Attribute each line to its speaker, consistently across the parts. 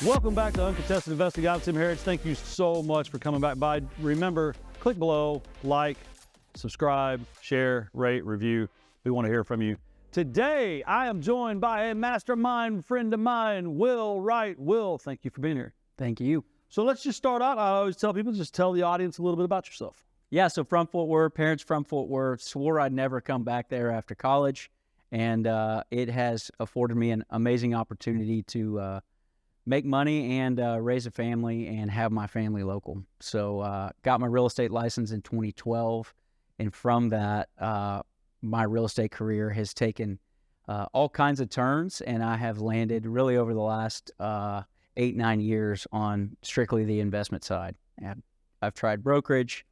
Speaker 1: Welcome back to Uncontested Investing. I'm Tim Harris. Thank you so much for coming back by. Remember, click below, like, subscribe, share, rate, review. We want to hear from you. Today, I am joined by a mastermind friend of mine, Will Wright. Will, thank you for being here.
Speaker 2: Thank you.
Speaker 1: So let's just start out. I always tell people, just tell the audience a little bit about yourself.
Speaker 2: Yeah, so from Fort Worth, parents from Fort Worth, swore I'd never come back there after college. And it has afforded me an amazing opportunity to make money and raise a family and have my family local. So got my real estate license in 2012. And from that, my real estate career has taken all kinds of turns, and I have landed really over the last 8-9 years on strictly the investment side. And I've tried brokerage,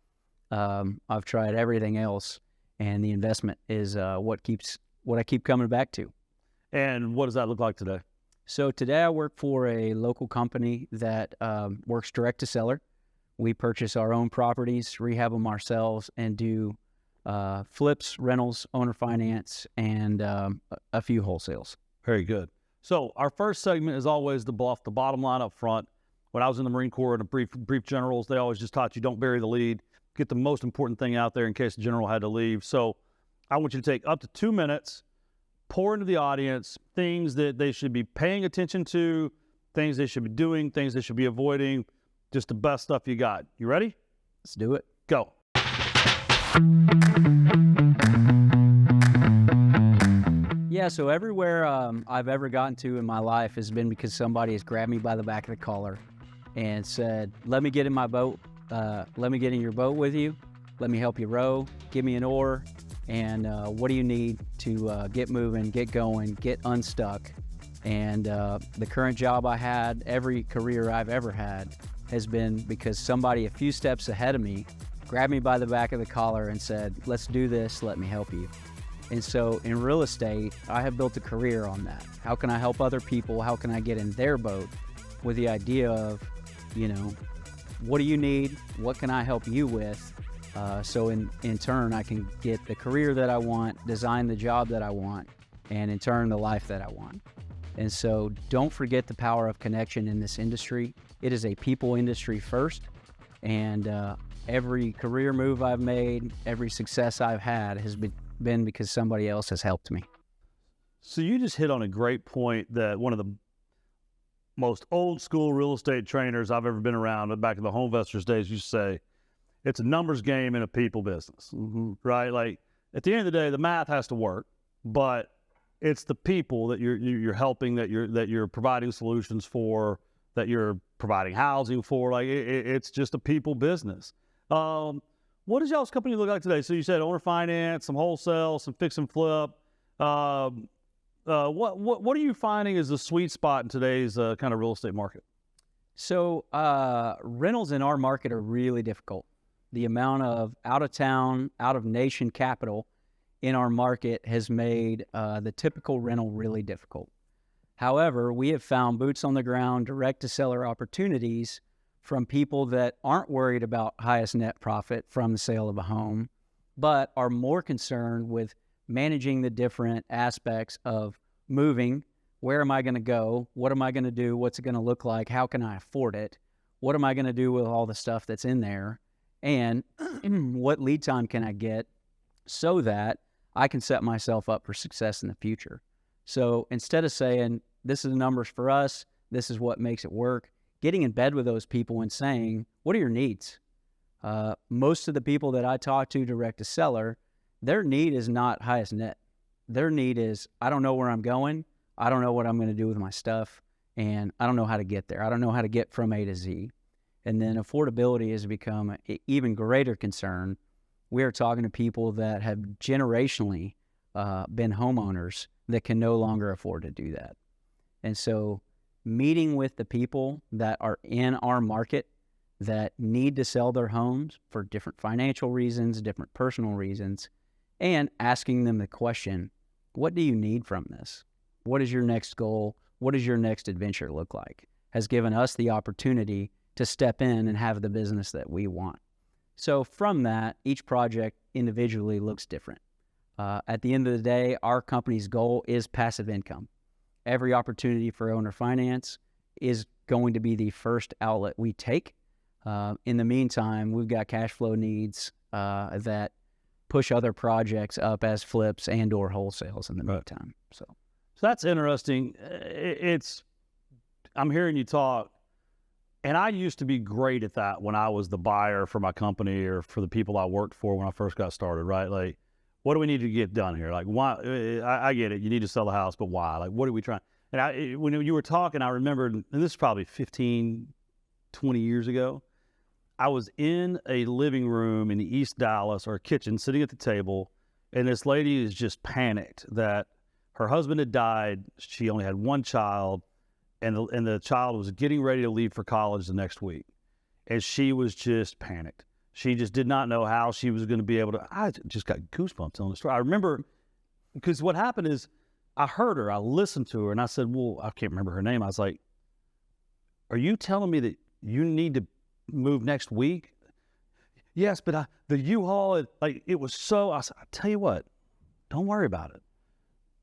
Speaker 2: I've tried everything else, and the investment is what I keep coming back to.
Speaker 1: And what does that look like today?
Speaker 2: So today I work for a local company that works direct to seller. We purchase our own properties, rehab them ourselves, and do flips, rentals, owner finance, and a few wholesales.
Speaker 1: Very good. So our first segment is always the bottom line up front. When I was in the Marine Corps and the brief generals, they always just taught you don't bury the lead. Get the most important thing out there in case the general had to leave. So I want you to take up to 2 minutes, pour into the audience things that they should be paying attention to, things they should be doing, things they should be avoiding, just the best stuff you got. You ready?
Speaker 2: Let's do it.
Speaker 1: Go.
Speaker 2: Yeah, so everywhere I've ever gotten to in my life has been because somebody has grabbed me by the back of the collar and said, let me get in my boat. Let me get in your boat with you. Let me help you row. Give me an oar. And what do you need to get moving, get going, get unstuck? And the current job I had, every career I've ever had, has been because somebody a few steps ahead of me grabbed me by the back of the collar and said, let's do this, let me help you. And so in real estate, I have built a career on that. How can I help other people? How can I get in their boat with the idea of, what do you need? What can I help you with? So in turn, I can get the career that I want, design the job that I want, and in turn, the life that I want. And so don't forget the power of connection in this industry. It is a people industry first, and every career move I've made, every success I've had has been because somebody else has helped me.
Speaker 1: So you just hit on a great point that one of the most old school real estate trainers I've ever been around, back in the home investors days, used to say, it's a numbers game in a people business, right? Like at the end of the day, the math has to work, but it's the people that you're helping, that you're providing solutions for, that you're providing housing for. Like it's just a people business. What does y'all's company look like today? So you said owner finance, some wholesale, some fix and flip. What are you finding is the sweet spot in today's kind of real estate market?
Speaker 2: So rentals in our market are really difficult. The amount of out-of-town, out-of-nation capital in our market has made the typical rental really difficult. However, we have found boots on the ground, direct-to-seller opportunities from people that aren't worried about highest net profit from the sale of a home, but are more concerned with managing the different aspects of moving. Where am I going to go? What am I going to do? What's it going to look like? How can I afford it? What am I going to do with all the stuff that's in there? And what lead time can I get so that I can set myself up for success in the future? So instead of saying, this is the numbers for us, this is what makes it work, getting in bed with those people and saying, what are your needs? Most of the people that I talk to direct to seller, their need is not highest net. Their need is, I don't know where I'm going. I don't know what I'm going to do with my stuff. And I don't know how to get there. I don't know how to get from A to Z. And then affordability has become an even greater concern. We are talking to people that have generationally been homeowners that can no longer afford to do that. And so meeting with the people that are in our market that need to sell their homes for different financial reasons, different personal reasons, and asking them the question, what do you need from this? What is your next goal? What does your next adventure look like? Has given us the opportunity to step in and have the business that we want. So from that, each project individually looks different. At the end of the day, our company's goal is passive income. Every opportunity for owner finance is going to be the first outlet we take. In the meantime, we've got cash flow needs that push other projects up as flips and or wholesales in the meantime. So
Speaker 1: that's interesting. I'm hearing you talk, and I used to be great at that when I was the buyer for my company or for the people I worked for when I first got started, right? Like, what do we need to get done here? Like, why? I get it. You need to sell the house, but why? Like, what are we trying? And when you were talking, I remembered, and this is probably 15, 20 years ago, I was in a living room in East Dallas, or a kitchen, sitting at the table, and this lady is just panicked that her husband had died. She only had one child, and the child was getting ready to leave for college the next week. And she was just panicked. She just did not know how she was going to be able to. I just got goosebumps telling the story. I remember, because what happened is, I heard her, I listened to her, and I said, well, I can't remember her name. I was like, are you telling me that you need to move next week? Yes, but the U-Haul, it was so, I said, I tell you what, don't worry about it.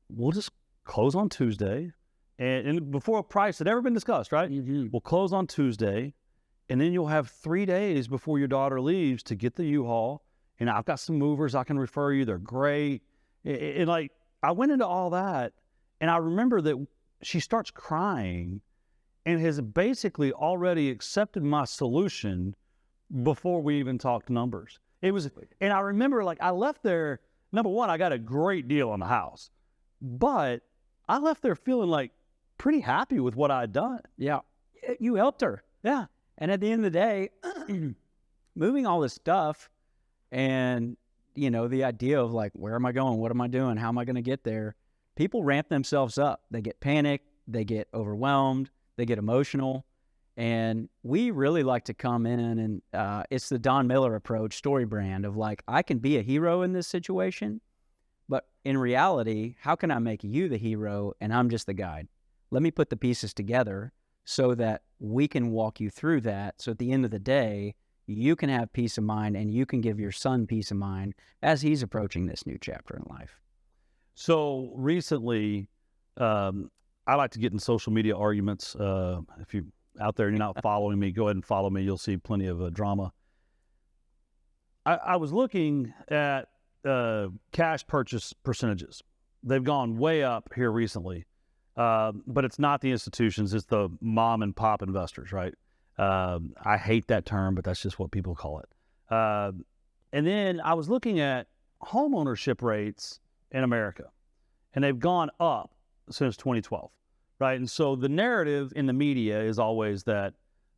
Speaker 1: We'll just close on Tuesday. And before a price had ever been discussed, right? Mm-hmm. We'll close on Tuesday, and then you'll have 3 days before your daughter leaves to get the U-Haul. And I've got some movers I can refer you. They're great. And I went into all that, and I remember that she starts crying and has basically already accepted my solution before we even talked numbers. And I remember, I left there, number one, I got a great deal on the house, but I left there feeling pretty happy with what I'd done.
Speaker 2: Yeah. You helped her.
Speaker 1: Yeah.
Speaker 2: And at the end of the day, moving all this stuff and, the idea of where am I going? What am I doing? How am I going to get there? People ramp themselves up. They get panicked. They get overwhelmed. They get emotional. And we really like to come in and it's the Don Miller approach, story brand of I can be a hero in this situation, but in reality, how can I make you the hero and I'm just the guide? Let me put the pieces together so that we can walk you through that. So at the end of the day, you can have peace of mind and you can give your son peace of mind as he's approaching this new chapter in life.
Speaker 1: So recently, I like to get in social media arguments. If you're out there and you're not following me, go ahead and follow me. You'll see plenty of drama. I was looking at cash purchase percentages. They've gone way up here recently, but it's not the institutions. It's the mom and pop investors, right? I hate that term, but that's just what people call it. And then I was looking at home ownership rates in America, and they've gone up since 2012, right? And so the narrative in the media is always that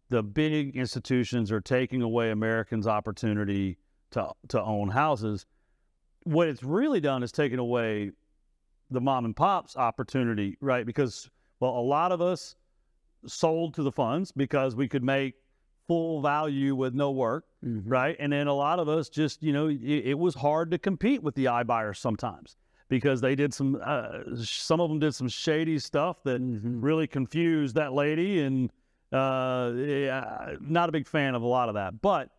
Speaker 1: the big institutions are taking away Americans' opportunity to own houses. What it's really done is taken away the mom and pop's opportunity, right? Because, well, a lot of us sold to the funds because we could make full value with no work, mm-hmm. right? And then a lot of us just, it was hard to compete with the iBuyers sometimes because they did some of them did some shady stuff that mm-hmm. really confused that lady, and not a big fan of a lot of that. But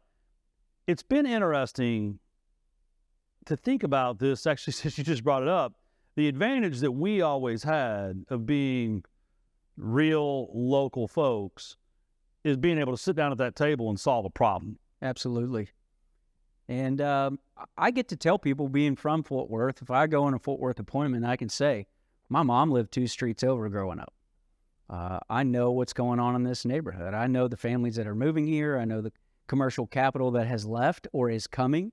Speaker 1: it's been interesting to think about this, actually, since you just brought it up, the advantage that we always had of being real local folks is being able to sit down at that table and solve a problem.
Speaker 2: Absolutely. And I get to tell people, being from Fort Worth, if I go on a Fort Worth appointment, I can say, my mom lived 2 streets over growing up. I know what's going on in this neighborhood. I know the families that are moving here. I know the commercial capital that has left or is coming.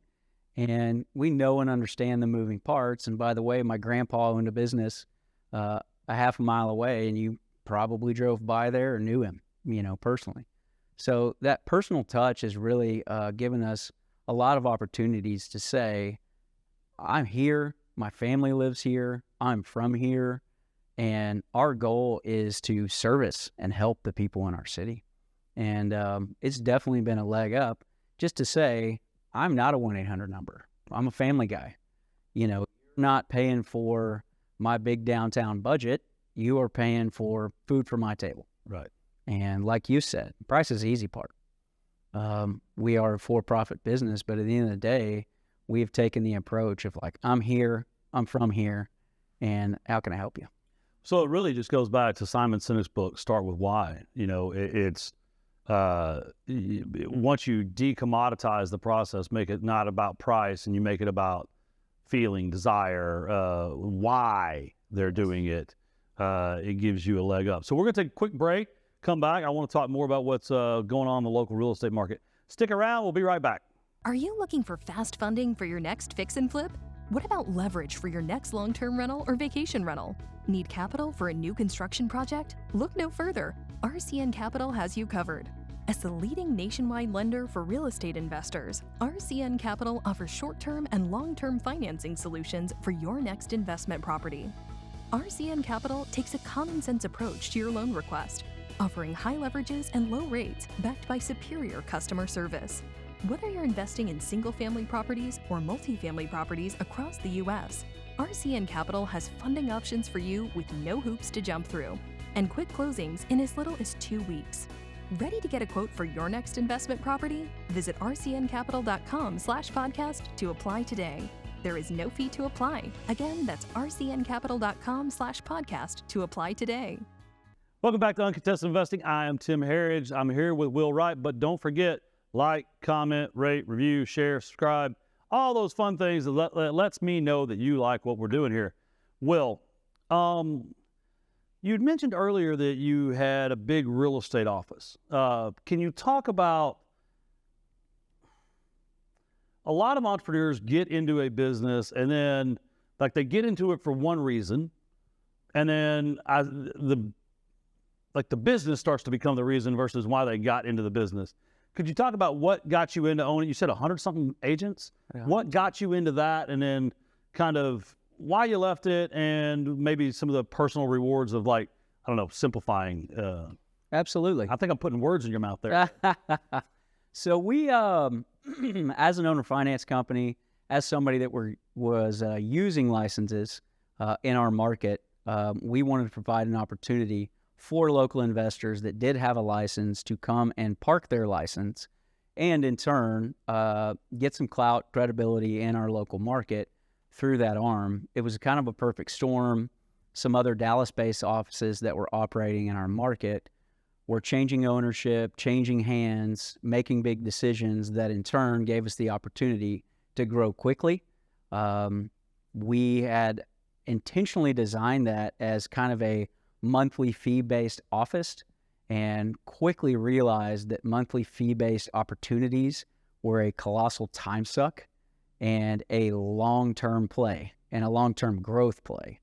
Speaker 2: And we know and understand the moving parts. And by the way, my grandpa owned a business a half a mile away, and you probably drove by there or knew him, personally. So that personal touch has really given us a lot of opportunities to say, I'm here, my family lives here, I'm from here, and our goal is to service and help the people in our city. And it's definitely been a leg up just to say, I'm not a 1-800 number. I'm a family guy. You're not paying for my big downtown budget. You are paying for food for my table.
Speaker 1: Right.
Speaker 2: And like you said, price is the easy part. We are a for-profit business, but at the end of the day, we've taken the approach of I'm here, I'm from here, and how can I help you?
Speaker 1: So it really just goes back to Simon Sinek's book, Start With Why. You know, once you decommoditize the process, make it not about price and you make it about feeling, desire, why they're doing it, it gives you a leg up. So we're going to take a quick break, come back. I want to talk more about what's going on in the local real estate market. Stick around. We'll be right back.
Speaker 3: Are you looking for fast funding for your next fix and flip? What about leverage for your next long-term rental or vacation rental? Need capital for a new construction project? Look no further. RCN Capital has you covered. As the leading nationwide lender for real estate investors, RCN Capital offers short-term and long-term financing solutions for your next investment property. RCN Capital takes a common-sense approach to your loan request, offering high leverages and low rates backed by superior customer service. Whether you're investing in single-family properties or multifamily properties across the U.S., RCN Capital has funding options for you with no hoops to jump through and quick closings in as little as 2 weeks. Ready to get a quote for your next investment property? Visit rcncapital.com/podcast to apply today. There is no fee to apply. Again, that's rcncapital.com/podcast to apply today.
Speaker 1: Welcome back to Uncontested Investing. I am Tim Harridge. I'm here with Will Wright, but don't forget, like, comment, rate, review, share, subscribe, all those fun things that lets me know that you like what we're doing here. Will, you'd mentioned earlier that you had a big real estate office. Can you talk about, a lot of entrepreneurs get into a business and then like they get into it for one reason, and then the business starts to become the reason versus why they got into the business. Could you talk about what got you into owning? You said 100-something agents. Yeah. What got you into that, and then kind of why you left it, and maybe some of the personal rewards of, like, I don't know, simplifying.
Speaker 2: Absolutely.
Speaker 1: I think I'm putting words in your mouth there.
Speaker 2: So we, as an owner finance company, as somebody that was using licenses in our market, we wanted to provide an opportunity for local investors that did have a license to come and park their license and in turn get some clout, credibility in our local market through that arm. It was kind of a perfect storm. Some other Dallas-based offices that were operating in our market were changing ownership, changing hands, making big decisions that in turn gave us the opportunity to grow quickly. We had intentionally designed that as kind of a monthly fee-based office and quickly realized that monthly fee-based opportunities were a colossal time suck and a long-term play and a long-term growth play.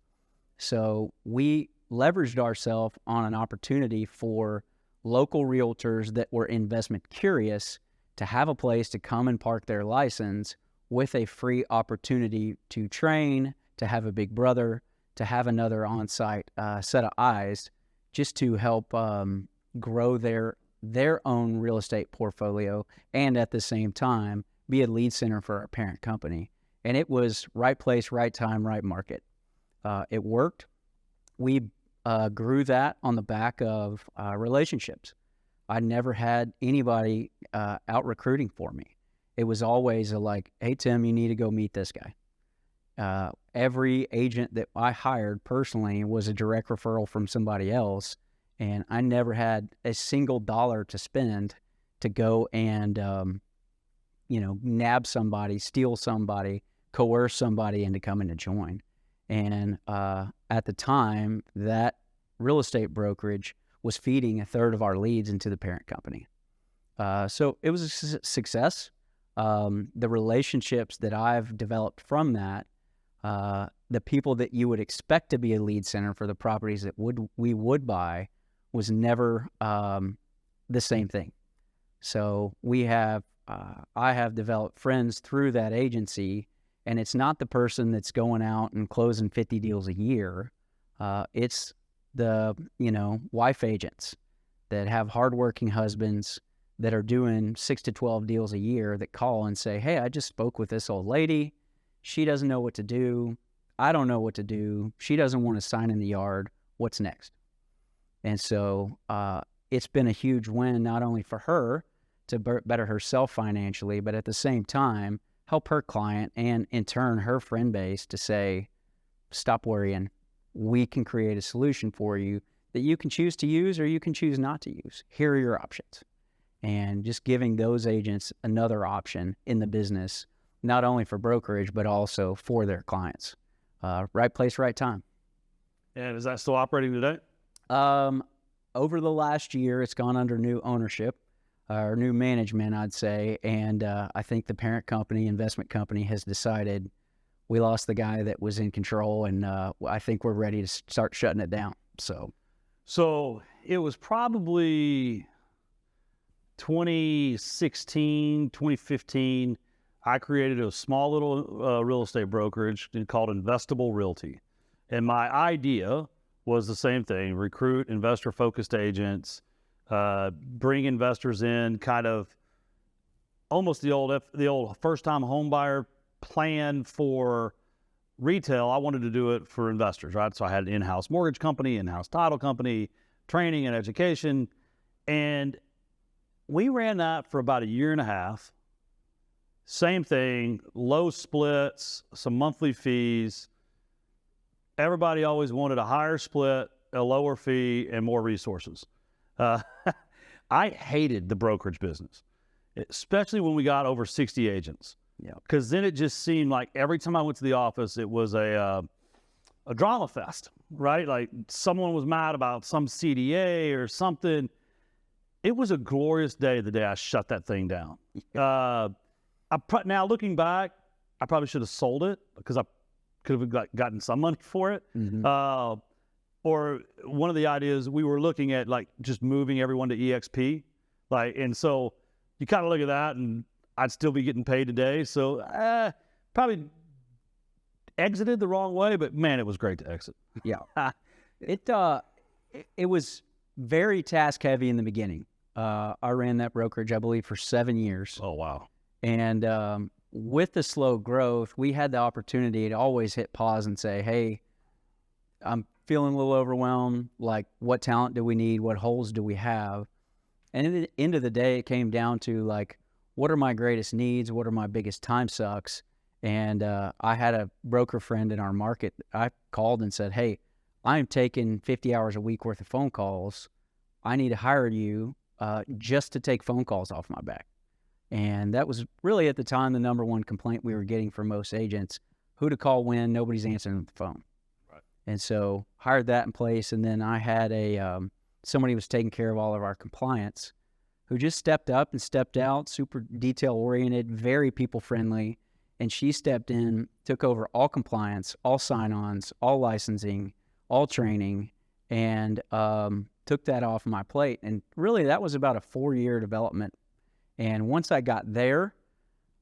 Speaker 2: So we leveraged ourselves on an opportunity for local realtors that were investment curious to have a place to come and park their license with a free opportunity to train, to have a big brother, to have another on-site set of eyes just to help grow their own real estate portfolio and at the same time be a lead center for our parent company. And it was right place, right time, right market. It worked. We grew that on the back of relationships. I never had anybody out recruiting for me. It was always hey, Tim, you need to go meet this guy. Every agent that I hired personally was a direct referral from somebody else, and I never had a single dollar to spend to go and, nab somebody, steal somebody, coerce somebody into coming to join. And at the time, that real estate brokerage was feeding a third of our leads into the parent company. So it was a success. The relationships that I've developed from that, the people that you would expect to be a lead center for the properties that we would buy was never the same thing. So I have developed friends through that agency, and it's not the person that's going out and closing 50 deals a year. It's the, wife agents that have hardworking husbands that are doing 6 to 12 deals a year that call and say, hey, I just spoke with this old lady. She doesn't know what to do. I don't know what to do. She doesn't want to sign in the yard. What's next? And so it's been a huge win, not only for her to better herself financially, but at the same time, help her client and in turn her friend base to say, stop worrying. we can create a solution for you that you can choose to use or you can choose not to use. Here are your options. And just giving those agents another option in the business, not only for brokerage, but also for their clients. Right place, right time.
Speaker 1: And is that still operating today?
Speaker 2: Over the last year, it's gone under new ownership, or new management, I'd say. And I think the parent company, investment company, has decided we lost the guy that was in control, and I think we're ready to start shutting it down.
Speaker 1: So it was probably 2016, 2015, I created a small little real estate brokerage called Investable Realty. And my idea was the same thing: recruit investor-focused agents, bring investors in, kind of almost the old first-time home buyer plan for retail. I wanted to do it for investors, right? So I had an in-house mortgage company, in-house title company, training and education. And we ran that for about a year and a half. Same thing, low splits, some monthly fees. Everybody always wanted a higher split, a lower fee, and more resources. I hated the brokerage business, especially when we got over 60 agents.
Speaker 2: Yeah.
Speaker 1: Because then it just seemed like every time I went to the office, it was a drama fest, right? Like someone was mad about some CDA or something. It was a glorious day the day I shut that thing down. Now looking back, I probably should have sold it because I could have gotten some money for it.
Speaker 2: Mm-hmm.
Speaker 1: Or one of the ideas we were looking at, like just moving everyone to EXP, and so you kind of look at that, and I'd still be getting paid today. So probably exited the wrong way, but man, it was great to exit.
Speaker 2: Yeah, it was very task heavy in the beginning. I ran that brokerage, I believe, for 7 years.
Speaker 1: Oh wow!
Speaker 2: And with the slow growth, we had the opportunity to always hit pause and say, "Hey, I'm feeling a little overwhelmed. Like, what talent do we need? What holes do we have?" And at the end of the day, it came down to like, what are my greatest needs? What are my biggest time sucks? And I had a broker friend in our market. I called and said, "Hey, I'm taking 50 hours a week worth of phone calls. I need to hire you just to take phone calls off my back." And that was really at the time the number one complaint we were getting from most agents: who to call when, nobody's answering the phone.
Speaker 1: Right.
Speaker 2: And so hired that in place. And then I had somebody who was taking care of all of our compliance, who just stepped up and stepped out, super detail oriented, very people friendly. And she stepped in, took over all compliance, all sign-ons, all licensing, all training, and took that off my plate. And really that was about a 4-year development. And once I got there,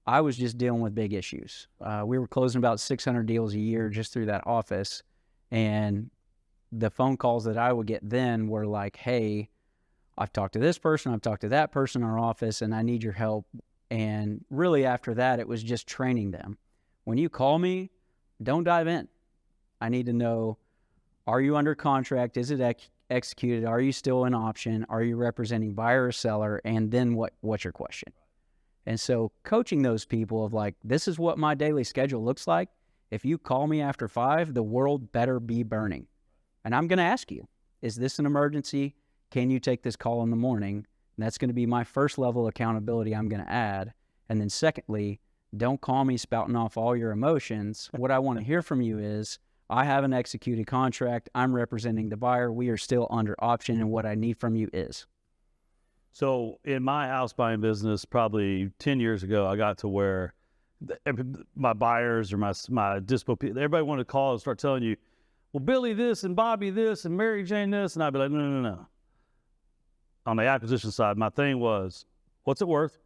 Speaker 2: I was just dealing with big issues. We were closing about 600 deals a year just through that office. And the phone calls that I would get then were like, "Hey, I've talked to this person, I've talked to that person in our office, and I need your help." And really after that, it was just training them. When you call me, don't dive in. I need to know, are you under contract? Is it executed? Are you still in option? Are you representing buyer or seller? And then what's your question? And so coaching those people of like, this is what my daily schedule looks like. If you call me after 5, the world better be burning. And I'm going to ask you, is this an emergency? Can you take this call in the morning? And that's going to be my first level of accountability I'm going to add. And then secondly, don't call me spouting off all your emotions. What I want to hear from you is, I have an executed contract. I'm representing the buyer. We are still under option, and what I need from you is.
Speaker 1: So in my house buying business, probably 10 years ago, I got to where my buyers or my dispo people, everybody wanted to call and start telling you, "Well, Billy this and Bobby this and Mary Jane this," and I'd be like, no. On the acquisition side, my thing was, what's it worth?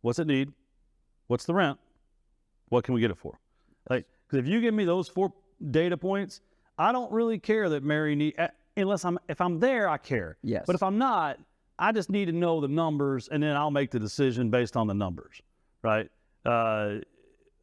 Speaker 1: What's it need? What's the rent? What can we get it for? Like, because if you give me those 4 data points, I don't really care that Mary if I'm there, I care.
Speaker 2: Yes.
Speaker 1: But if I'm not, I just need to know the numbers, and then I'll make the decision based on the numbers, right? And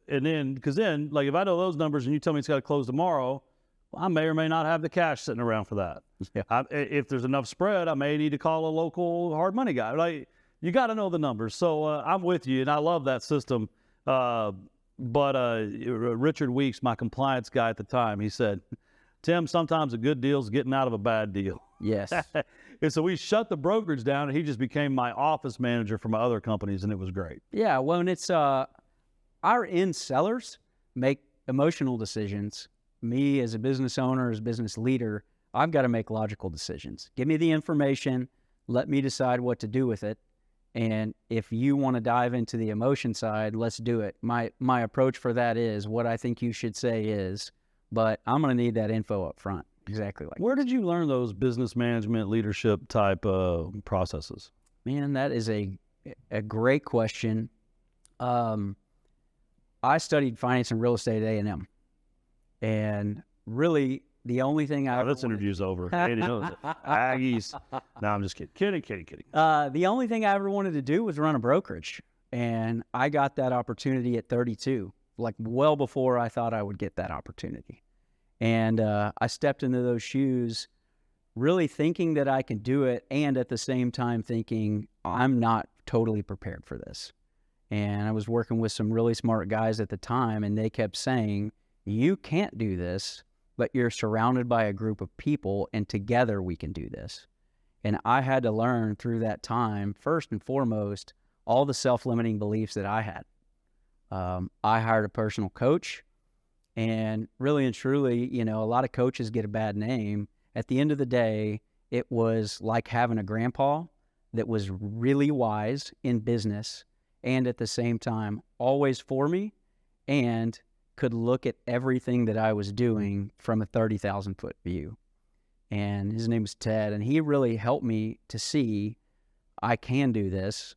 Speaker 1: then, because then, like if I know those numbers and you tell me it's got to close tomorrow, well, I may or may not have the cash sitting around for that.
Speaker 2: Yeah.
Speaker 1: If there's enough spread, I may need to call a local hard money guy. Like, you got to know the numbers. So I'm with you, and I love that system. But Richard Weeks, my compliance guy at the time, he said, Tim, sometimes a good deal is getting out of a bad deal.
Speaker 2: Yes.
Speaker 1: And so we shut the brokerage down, and he just became my office manager for my other companies, and it was great.
Speaker 2: Yeah. Well, and it's our end sellers make emotional decisions. Me as a business owner, as a business leader, I've got to make logical decisions. Give me the information. Let me decide what to do with it. And if you want to dive into the emotion side, let's do it. My approach for that is what I think you should say is, but I'm going to need that info up front. Exactly like
Speaker 1: Where did you learn those business management, leadership type processes?
Speaker 2: Man, that is a great question. I studied finance and real estate at A&M. And really, the only thing
Speaker 1: this interview's over. Andy knows it. Aggies. No, I'm just kidding. Kidding.
Speaker 2: The only thing I ever wanted to do was run a brokerage. And I got that opportunity at 32, like well before I thought I would get that opportunity. And I stepped into those shoes really thinking that I can do it, and at the same time thinking I'm not totally prepared for this. And I was working with some really smart guys at the time, and they kept saying, you can't do this, but you're surrounded by a group of people, and together we can do this. And I had to learn through that time, first and foremost, all the self-limiting beliefs that I had. I hired a personal coach. And really and truly, a lot of coaches get a bad name. At the end of the day, it was like having a grandpa that was really wise in business and at the same time always for me and could look at everything that I was doing from a 30,000-foot view. And his name was Ted, and he really helped me to see I can do this.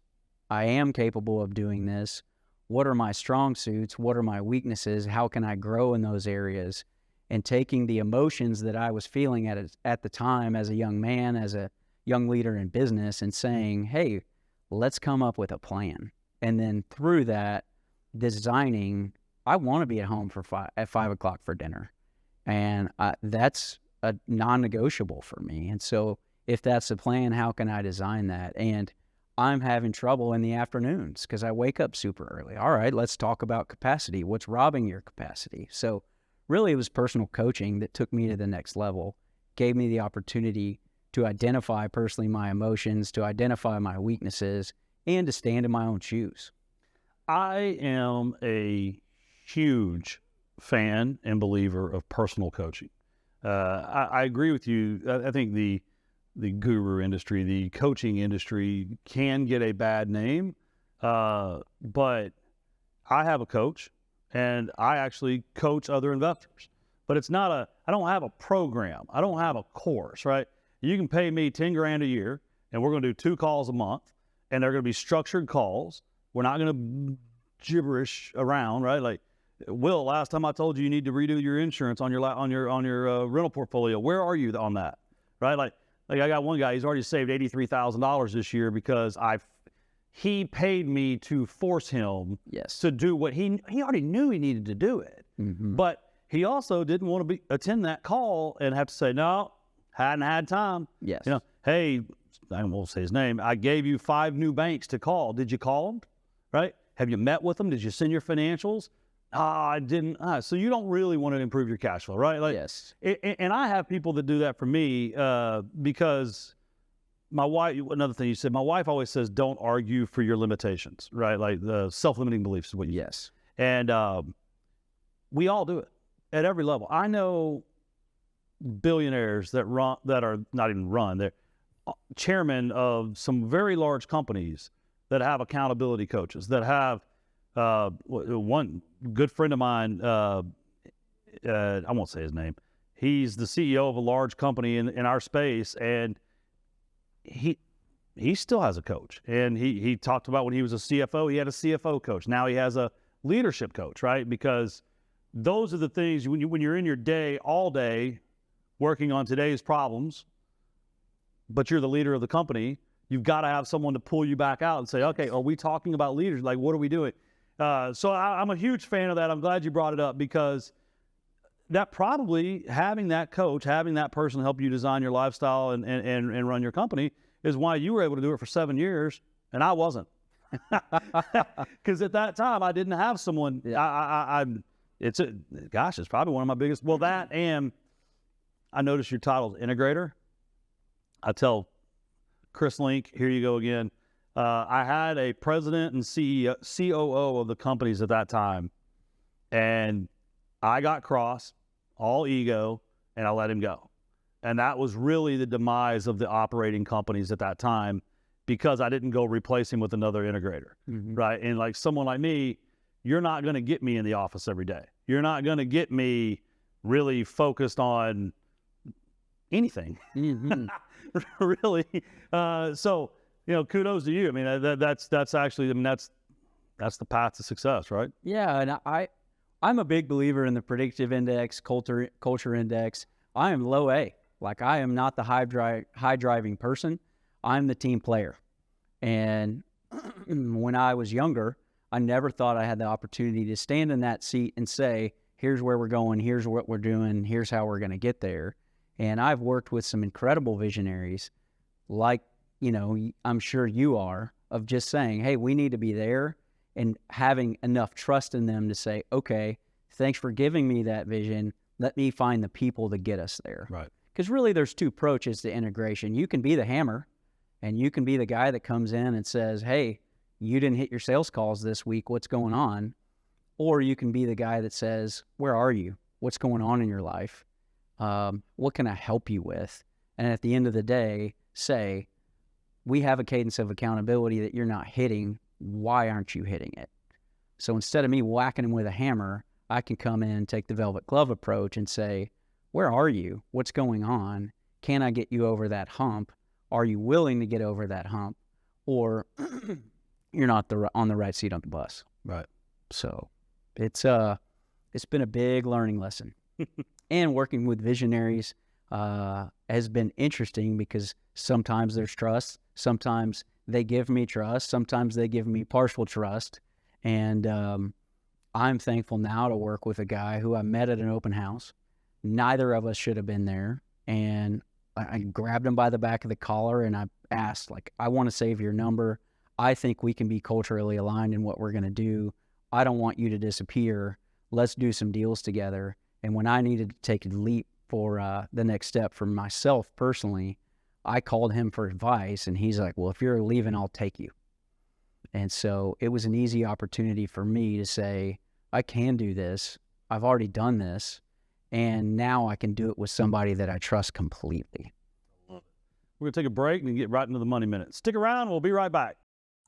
Speaker 2: I am capable of doing this. What are my strong suits? What are my weaknesses? How can I grow in those areas? And taking the emotions that I was feeling at the time as a young man, as a young leader in business, and saying, hey, let's come up with a plan. And then through that, designing, I want to be at home at 5 o'clock for dinner. And that's a non-negotiable for me. And so if that's the plan, how can I design that? And I'm having trouble in the afternoons because I wake up super early. All right, let's talk about capacity. What's robbing your capacity? So really it was personal coaching that took me to the next level, gave me the opportunity to identify personally my emotions, to identify my weaknesses, and to stand in my own shoes.
Speaker 1: I am a huge fan and believer of personal coaching. I agree with you. I think the guru industry, the coaching industry can get a bad name, but I have a coach and I actually coach other investors, but it's not I don't have a program. I don't have a course, right? You can pay me 10 grand a year and we're going to do 2 calls a month and they're going to be structured calls. We're not going to gibberish around, right? Like, Will, last time I told you need to redo your insurance on your rental portfolio. Where are you on that? Right? Like I got one guy, he's already saved $83,000 this year because he paid me to force him to do what he already knew he needed to do it. Mm-hmm. But he also didn't want to attend that call and have to say, no, hadn't had time.
Speaker 2: Yes.
Speaker 1: Hey, I won't say his name. I gave you 5 new banks to call. Did you call them? Right? Have you met with them? Did you send your financials? I didn't. So you don't really want to improve your cash flow, right? Like,
Speaker 2: yes.
Speaker 1: And I have people that do that for me because my wife, another thing you said, my wife always says, don't argue for your limitations, right? Like the self-limiting beliefs is what you
Speaker 2: Yes.
Speaker 1: And we all do it at every level. I know billionaires that are not even run. They're chairman of some very large companies that have accountability coaches, that have one good friend of mine, I won't say his name. He's the CEO of a large company in our space, and he still has a coach. And he talked about when he was a CFO, he had a CFO coach. Now he has a leadership coach, right? Because those are the things when you're in your day all day working on today's problems, but you're the leader of the company, you've got to have someone to pull you back out and say, okay, are we talking about leaders? Like, what are we doing? So I'm a huge fan of that. I'm glad you brought it up because that probably having that coach, having that person help you design your lifestyle and run your company is why you were able to do it for 7 years and I wasn't. Because at that time I didn't have someone. It's probably one of my biggest. Well, that and I noticed your title's integrator. I tell Chris Link, here you go again. I had a president and CEO, COO of the companies at that time, and I got cross, all ego, and I let him go. And that was really the demise of the operating companies at that time, because I didn't go replace him with another integrator, right? And like someone like me, you're not going to get me in the office every day. You're not going to get me really focused on anything, really. So, kudos to you. I mean, that's actually, I mean, that's the path to success, right?
Speaker 2: Yeah, and I'm a big believer in the predictive index, culture index. I am low A. Like, I am not the high driving person. I'm the team player. And when I was younger, I never thought I had the opportunity to stand in that seat and say, here's where we're going, here's what we're doing, here's how we're going to get there. And I've worked with some incredible visionaries, like, I'm sure you are, of just saying, hey, we need to be there, and having enough trust in them to say, okay, thanks for giving me that vision. Let me find the people to get us there.
Speaker 1: Right.
Speaker 2: Because really there's two approaches to integration. You can be the hammer, and you can be the guy that comes in and says, hey, you didn't hit your sales calls this week. What's going on? Or you can be the guy that says, where are you? What's going on in your life? What can I help you with? And at the end of the day, say, we have a cadence of accountability that you're not hitting. Why aren't you hitting it? So instead of me whacking him with a hammer, I can come in and take the velvet glove approach and say, where are you? What's going on? Can I get you over that hump? Are you willing to get over that hump? Or you're not on the right seat on the bus.
Speaker 1: Right.
Speaker 2: So it's been a big learning lesson. And working with visionaries has been interesting, because sometimes there's trust. Sometimes they give me trust. Sometimes they give me partial trust. And I'm thankful now to work with a guy who I met at an open house. Neither of us should have been there. And I grabbed him by the back of the collar and I asked, like, I want to save your number. I think we can be culturally aligned in what we're going to do. I don't want you to disappear. Let's do some deals together. And when I needed to take a leap for the next step for myself personally, I called him for advice, and he's like, well, if you're leaving, I'll take you. And so it was an easy opportunity for me to say, I can do this. I've already done this. And now I can do it with somebody that I trust completely.
Speaker 1: We're going to take a break and get right into the Money Minute. Stick around. We'll be right back.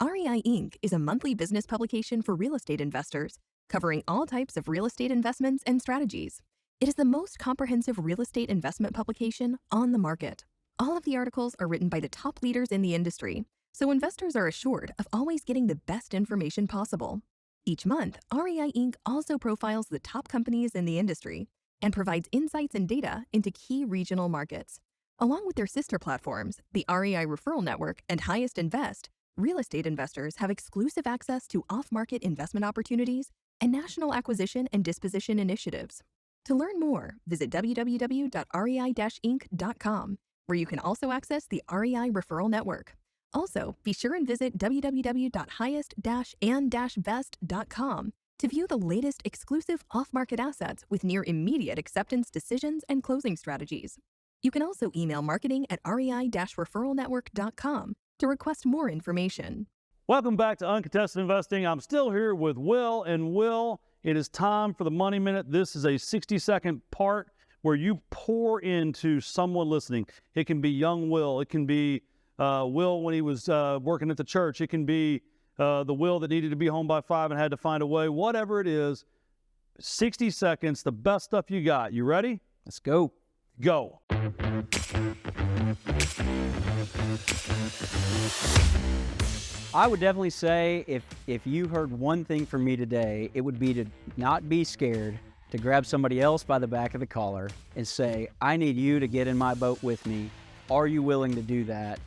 Speaker 3: REI Inc. is a monthly business publication for real estate investors, covering all types of real estate investments and strategies. It is the most comprehensive real estate investment publication on the market. All of the articles are written by the top leaders in the industry, so investors are assured of always getting the best information possible. Each month, REI Inc. also profiles the top companies in the industry and provides insights and data into key regional markets. Along with their sister platforms, the REI Referral Network and Highest Invest, real estate investors have exclusive access to off-market investment opportunities and national acquisition and disposition initiatives. To learn more, visit www.rei-inc.com, where you can also access the REI Referral Network. Also, be sure and visit www.highest-and-vest.com to view the latest exclusive off-market assets with near immediate acceptance decisions and closing strategies. You can also email marketing@rei-referralnetwork.com to request more information.
Speaker 1: Welcome back to Uncontested Investing. I'm still here with Will. And Will, it is time for the Money Minute. This is a 60-second part where you pour into someone listening. It can be young Will. It can be Will when he was working at the church. It can be the Will that needed to be home by 5 and had to find a way. Whatever it is, 60 seconds, the best stuff you got. You ready?
Speaker 2: Let's go.
Speaker 1: Go.
Speaker 2: I would definitely say if you heard one thing from me today, it would be to not be scared to grab somebody else by the back of the collar and say, I need you to get in my boat with me. Are you willing to do that?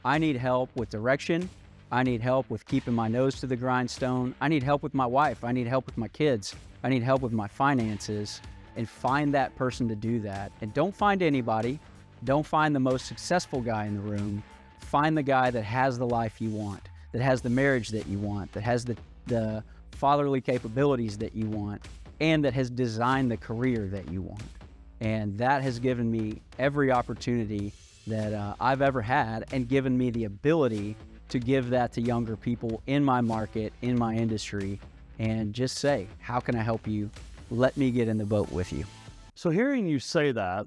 Speaker 2: I need help with direction. I need help with keeping my nose to the grindstone. I need help with my wife. I need help with my kids. I need help with my finances. And find that person to do that. And don't find anybody. Don't find the most successful guy in the room. Find the guy that has the life you want, that has the marriage that you want, that has the fatherly capabilities that you want, and that has designed the career that you want. And that has given me every opportunity that I've ever had, and given me the ability to give that to younger people in my market, in my industry, and just say, how can I help you? Let me get in the boat with you.
Speaker 1: So hearing you say that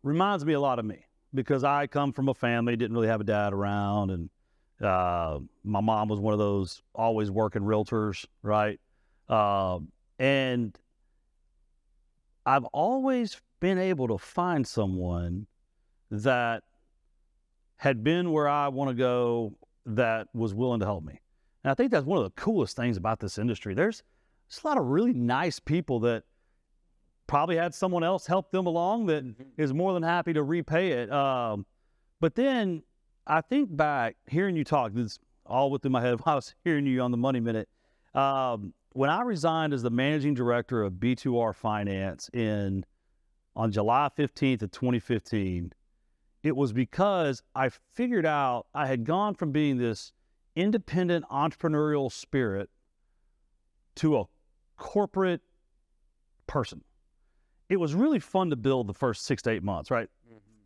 Speaker 1: reminds me a lot of me, because I come from a family, didn't really have a dad around, and my mom was one of those always working realtors, right? And I've always been able to find someone that had been where I want to go, that was willing to help me. And I think that's one of the coolest things about this industry. There's a lot of really nice people that probably had someone else help them along that is more than happy to repay it. But then I think back, hearing you talk, this is all within my head while I was hearing you on the Money Minute. When I resigned as the managing director of B2R Finance on July 15th of 2015, it was because I figured out I had gone from being this independent entrepreneurial spirit to a corporate person. It was really fun to build the first 6 to 8 months, right?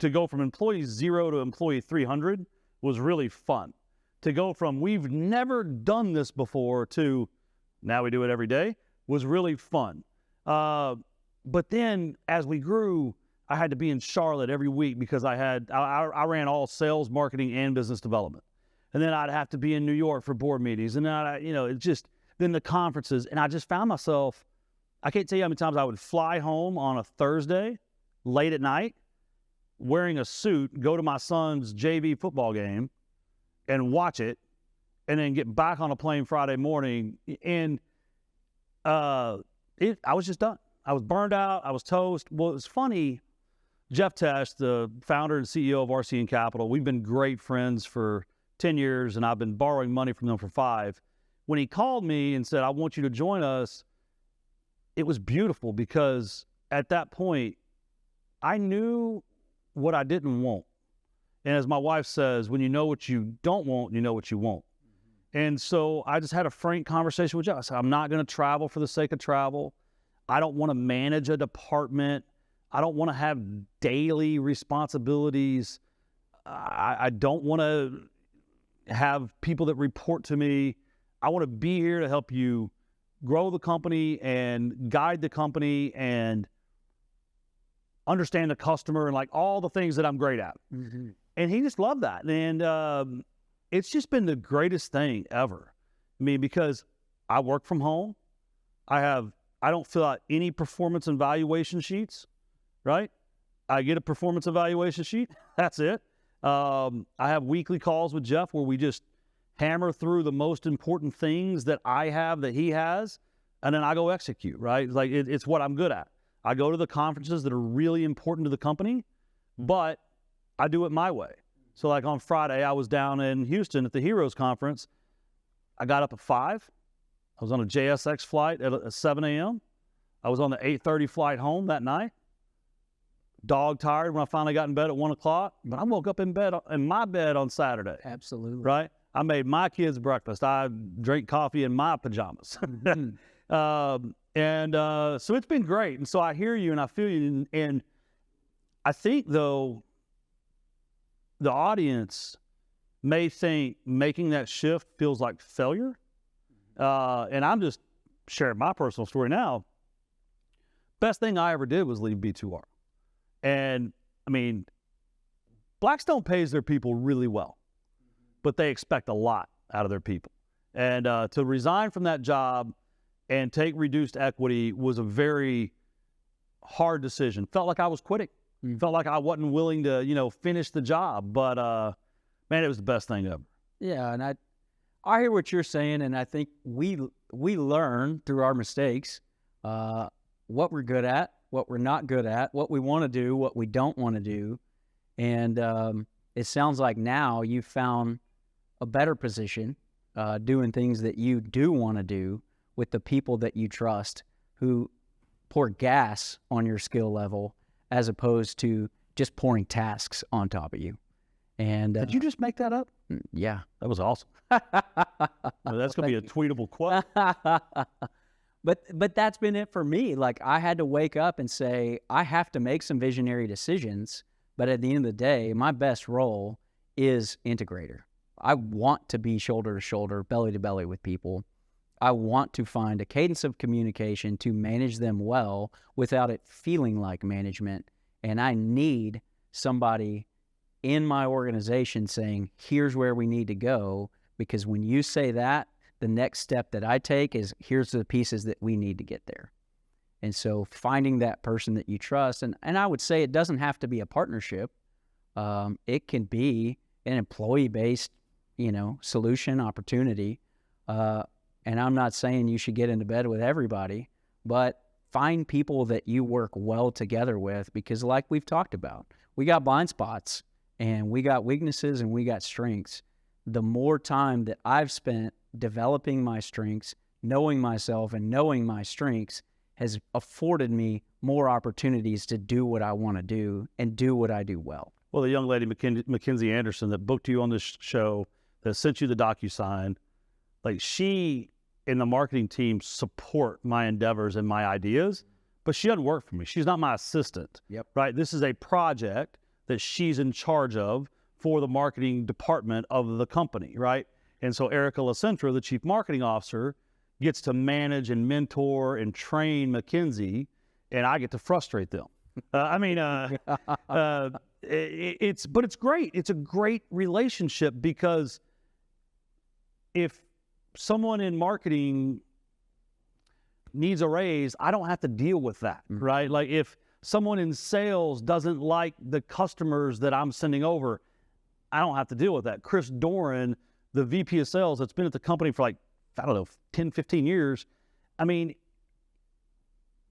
Speaker 1: To go from employee 0 to employee 300 was really fun. To go from we've never done this before to now we do it every day was really fun. But then as we grew, I had to be in Charlotte every week because I ran all sales, marketing, and business development. And then I'd have to be in New York for board meetings. And then then the conferences. And I just found myself, I can't tell you how many times I would fly home on a Thursday late at night, wearing a suit, go to my son's JV football game and watch it, and then get back on a plane Friday morning. And I was just done. I was burned out. I was toast. Well, it was funny. Jeff Tesh, the founder and CEO of RCN Capital, we've been great friends for 10 years, and I've been borrowing money from them for 5. When he called me and said, I want you to join us, it was beautiful, because at that point, I knew what I didn't want. And as my wife says, when you know what you don't want, you know what you want. And so I just had a frank conversation with Jeff. I said, I'm not going to travel for the sake of travel. I don't want to manage a department. I don't want to have daily responsibilities. I don't want to have people that report to me. I want to be here to help you grow the company and guide the company and understand the customer and like all the things that I'm great at. Mm-hmm. And he just loved that. And it's just been the greatest thing ever. I mean, because I work from home. I don't fill out any performance and valuation sheets, right? I get a performance evaluation sheet. That's it. I have weekly calls with Jeff where we just hammer through the most important things that I have that he has, and then I go execute, right? It's what I'm good at. I go to the conferences that are really important to the company, but I do it my way. So like on Friday, I was down in Houston at the Heroes Conference. I got up at 5. I was on a JSX flight at 7 a.m. I was on the 8:30 flight home that night. Dog tired when I finally got in bed at 1 o'clock, but I woke up in my bed on Saturday.
Speaker 2: Absolutely.
Speaker 1: Right? I made my kids breakfast. I drank coffee in my pajamas. So it's been great. And so I hear you and I feel you. And I think, though, the audience may think making that shift feels like failure. And I'm just sharing my personal story now. Best thing I ever did was leave B2R. And, I mean, Blackstone pays their people really well, but they expect a lot out of their people. And to resign from that job and take reduced equity was a very hard decision. Felt like I was quitting. Felt like I wasn't willing to, finish the job. But, man, it was the best thing ever.
Speaker 2: Yeah, and I hear what you're saying, and I think we learn through our mistakes what we're good at, what we're not good at, what we want to do, what we don't want to do. And it sounds like now you've found a better position doing things that you do want to do with the people that you trust, who pour gas on your skill level as opposed to just pouring tasks on top of you. And
Speaker 1: did you just make that up?
Speaker 2: Yeah.
Speaker 1: That was awesome. That's going to be a tweetable quote.
Speaker 2: But that's been it for me. Like, I had to wake up and say, I have to make some visionary decisions. But at the end of the day, my best role is integrator. I want to be shoulder to shoulder, belly to belly with people. I want to find a cadence of communication to manage them well without it feeling like management. And I need somebody in my organization saying, here's where we need to go. Because when you say that, the next step that I take is, here's the pieces that we need to get there. And so finding that person that you trust, and I would say it doesn't have to be a partnership. It can be an employee-based, solution opportunity. And I'm not saying you should get into bed with everybody, but find people that you work well together with, because like we've talked about, we got blind spots and we got weaknesses and we got strengths. The more time that I've spent developing my strengths, knowing myself and knowing my strengths has afforded me more opportunities to do what I want to do and do what I do well.
Speaker 1: Well, the young lady, Mackenzie Anderson, that booked you on this show, that sent you the DocuSign, like, she and the marketing team support my endeavors and my ideas, but she doesn't work for me. She's not my assistant.
Speaker 2: Yep.
Speaker 1: Right? This is a project that she's in charge of for the marketing department of the company, right? And so Erica LaCentra, the chief marketing officer, gets to manage and mentor and train Mackenzie, and I get to frustrate them. It's great. It's a great relationship, because if someone in marketing needs a raise, I don't have to deal with that, right? Like, if someone in sales doesn't like the customers that I'm sending over, I don't have to deal with that. Chris Doran, the VP of sales that's been at the company for 10, 15 years,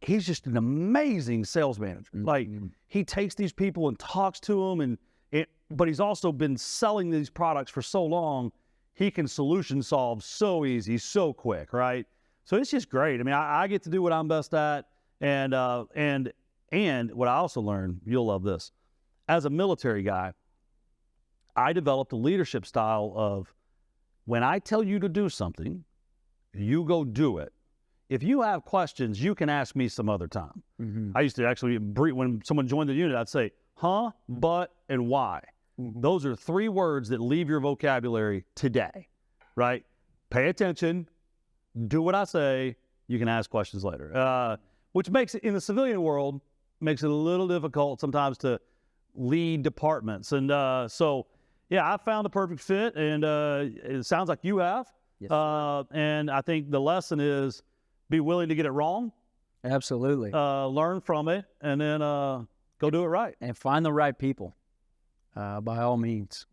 Speaker 1: he's just an amazing sales manager. Like, he takes these people and talks to them, but he's also been selling these products for so long, he can solution solve so easy, so quick, right? So it's just great. I get to do what I'm best at, and what I also learned, you'll love this, as a military guy, I developed a leadership style of, when I tell you to do something, you go do it. If you have questions, you can ask me some other time. I used to actually, when someone joined the unit, I'd say, huh, but, and why. Those are 3 words that leave your vocabulary today, right? Pay attention, do what I say, you can ask questions later. Which makes it, in the civilian world, makes it a little difficult sometimes to lead departments. And so, yeah, I found the perfect fit, and it sounds like you have.
Speaker 2: Yes,
Speaker 1: and I think the lesson is, be willing to get it wrong.
Speaker 2: Absolutely.
Speaker 1: Learn from it, and then go do it right.
Speaker 2: And find the right people, by all means.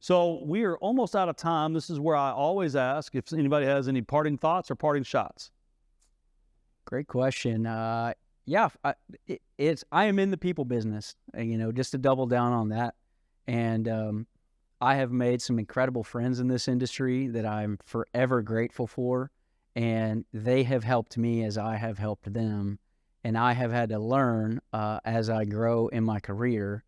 Speaker 1: So we are almost out of time. This is where I always ask if anybody has any parting thoughts or parting shots.
Speaker 2: Great question. I am in the people business, just to double down on that. And I have made some incredible friends in this industry that I'm forever grateful for. And they have helped me as I have helped them. And I have had to learn, as I grow in my career,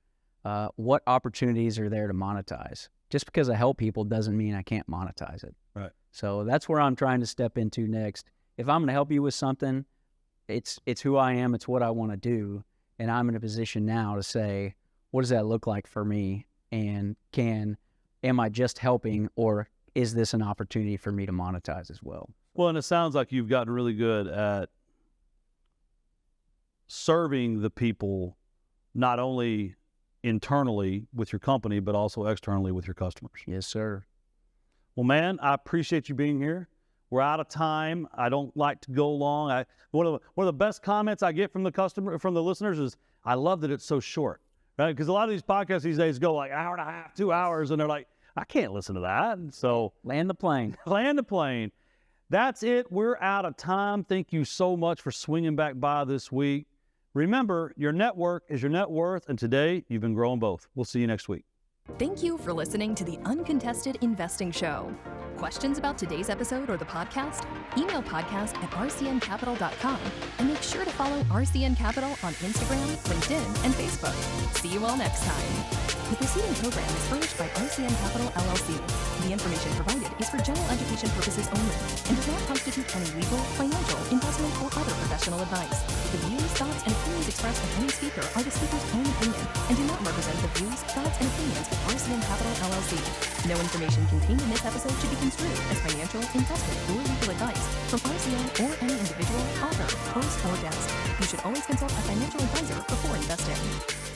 Speaker 2: what opportunities are there to monetize. Just because I help people doesn't mean I can't monetize it.
Speaker 1: Right.
Speaker 2: So that's where I'm trying to step into next. If I'm going to help you with something, it's who I am, it's what I want to do. And I'm in a position now to say, what does that look like for me? And am I just helping, or is this an opportunity for me to monetize as well?
Speaker 1: Well, and it sounds like you've gotten really good at serving the people, not only internally with your company, but also externally with your customers.
Speaker 2: Yes, sir.
Speaker 1: Well, man, I appreciate you being here. We're out of time. I don't like to go long. One of the best comments I get from the listeners is, I love that it's so short, right? Because a lot of these podcasts these days go like hour and a half, 2 hours, and they're like, I can't listen to that. And so
Speaker 2: land the plane.
Speaker 1: Land the plane. That's it. We're out of time. Thank you so much for swinging back by this week. Remember, your network is your net worth, and today you've been growing both. We'll see you next week.
Speaker 3: Thank you for listening to the Uncontested Investing Show. Questions about today's episode or the podcast? Email podcast@rcncapital.com and make sure to follow RCN Capital on Instagram, LinkedIn, and Facebook. See you all next time. The preceding program is furnished by RCN Capital LLC. The information provided is for general education purposes only and does not constitute any legal, financial, investment, or other professional advice. The views, thoughts, and opinions expressed by any speaker are the speaker's own opinion and do not represent the views, thoughts, and opinions of RCN Capital LLC. No information contained in this episode should be construed as financial, investment, or legal advice from RCN or any individual, author, host, or guest. You should always consult a financial advisor before investing.